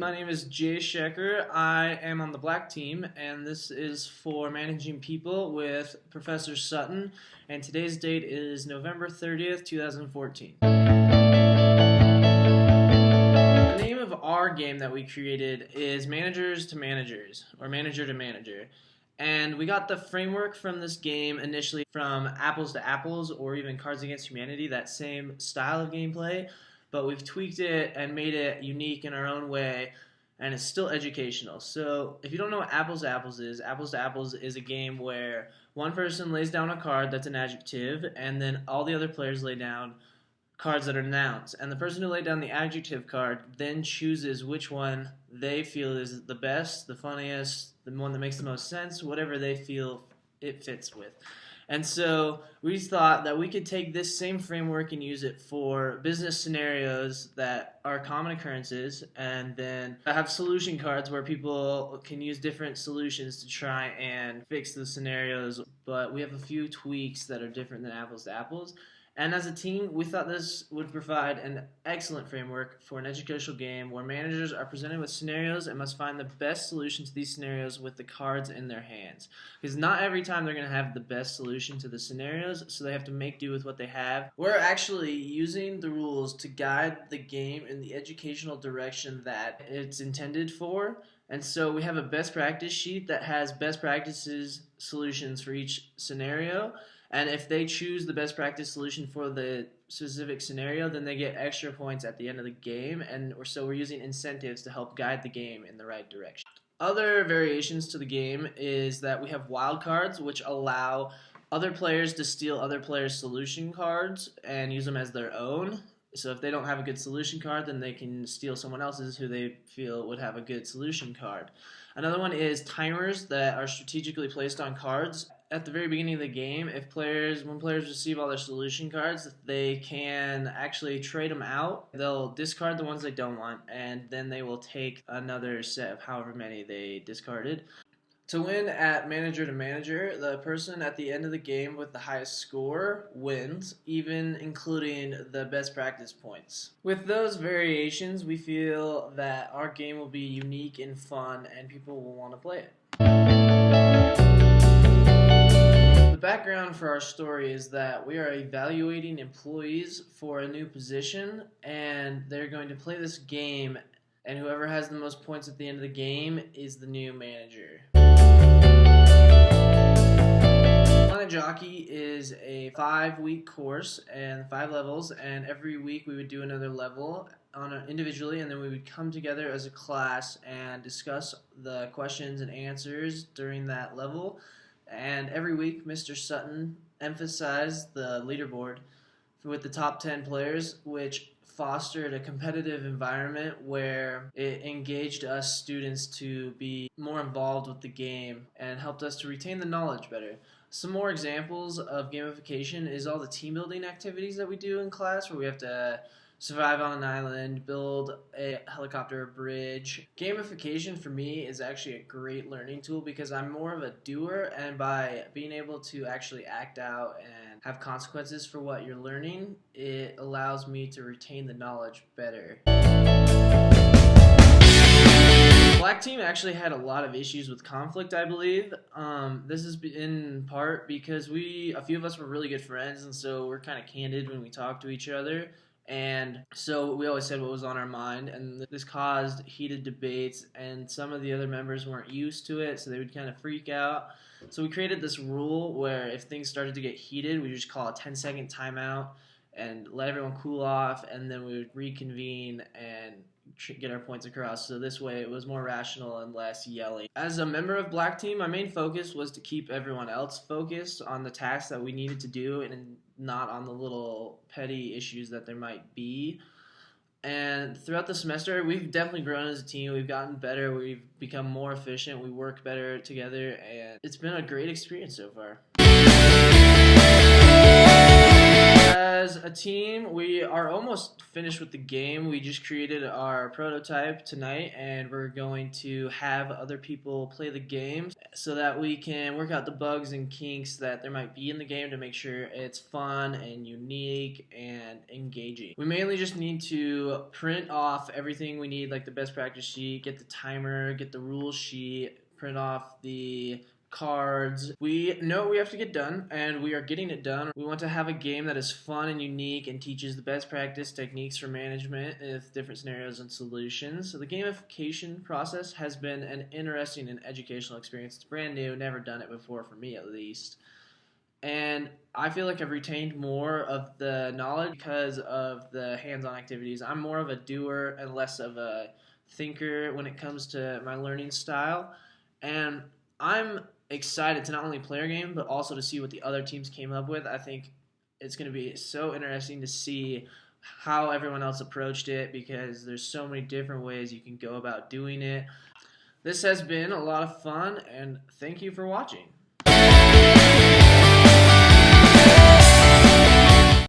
my name is Jay Shecker. I am on the black team, and this is for managing people with Professor Sutton, and today's date is November 30th, 2014. The name of our game that we created is Managers to Managers, or Manager to Manager. And we got the framework from this game initially from Apples to Apples, or even Cards Against Humanity, that same style of gameplay. But we've tweaked it and made it unique in our own way, and it's still educational. So if you don't know what Apples to Apples is a game where one person lays down a card that's an adjective, and then all the other players lay down cards that are nouns. And the person who laid down the adjective card then chooses which one they feel is the best, the funniest, the one that makes the most sense, whatever they feel it fits with. And so we thought that we could take this same framework and use it for business scenarios that are common occurrences, and then have solution cards where people can use different solutions to try and fix the scenarios. But we have a few tweaks that are different than Apples to Apples. And as a team, we thought this would provide an excellent framework for an educational game where managers are presented with scenarios and must find the best solution to these scenarios with the cards in their hands. Because not every time they're going to have the best solution to the scenarios, so they have to make do with what they have. We're actually using the rules to guide the game in the educational direction that it's intended for. And so we have a best practice sheet that has best practices solutions for each scenario. And if they choose the best practice solution for the specific scenario, then they get extra points at the end of the game. And so we're using incentives to help guide the game in the right direction. Other variations to the game is that we have wild cards, which allow other players to steal other players' solution cards and use them as their own. So if they don't have a good solution card, then they can steal someone else's who they feel would have a good solution card. Another one is timers that are strategically placed on cards. At the very beginning of the game, when players receive all their solution cards, they can actually trade them out. They'll discard the ones they don't want, and then they will take another set of however many they discarded. To win at Manager to Manager, the person at the end of the game with the highest score wins, even including the best practice points. With those variations, we feel that our game will be unique and fun, and people will want to play it. The background for our story is that we are evaluating employees for a new position, and they're going to play this game, and whoever has the most points at the end of the game is the new manager. Planet Jockey is a 5-week course and 5 levels, and every week we would do another level individually, and then we would come together as a class and discuss the questions and answers during that level. And every week, Mr. Sutton emphasized the leaderboard with the top 10 players, which fostered a competitive environment where it engaged us students to be more involved with the game and helped us to retain the knowledge better. Some more examples of gamification is all the team building activities that we do in class, where we have to survive on an island, build a helicopter bridge. Gamification for me is actually a great learning tool because I'm more of a doer, and by being able to actually act out and have consequences for what you're learning, it allows me to retain the knowledge better. Black team actually had a lot of issues with conflict, I believe. This is in part because a few of us were really good friends, and so we're kind of candid when we talk to each other. And so we always said what was on our mind, and this caused heated debates, and some of the other members weren't used to it, so they would kind of freak out. So we created this rule where if things started to get heated, we would just call a 10-second timeout and let everyone cool off, and then we would reconvene and get our points across. So this way it was more rational and less yelling. As a member of Black Team, my main focus was to keep everyone else focused on the tasks that we needed to do and not on the little petty issues that there might be. And throughout the semester, we've definitely grown as a team. We've gotten better. We've become more efficient. We work better together, and it's been a great experience so far. As As a team, we are almost finished with the game. We just created our prototype tonight, and we're going to have other people play the game so that we can work out the bugs and kinks that there might be in the game to make sure it's fun and unique and engaging. We mainly just need to print off everything we need, like the best practice sheet, get the timer, get the rule sheet, print off the cards. We know we have to get done, and we are getting it done. We want to have a game that is fun and unique and teaches the best practice techniques for management with different scenarios and solutions. So the gamification process has been an interesting and educational experience. It's brand new, never done it before for me at least. And I feel like I've retained more of the knowledge because of the hands-on activities. I'm more of a doer and less of a thinker when it comes to my learning style. And I'm excited to not only play our game, but also to see what the other teams came up with. I think it's going to be so interesting to see how everyone else approached it because there's so many different ways you can go about doing it. This has been a lot of fun, and thank you for watching.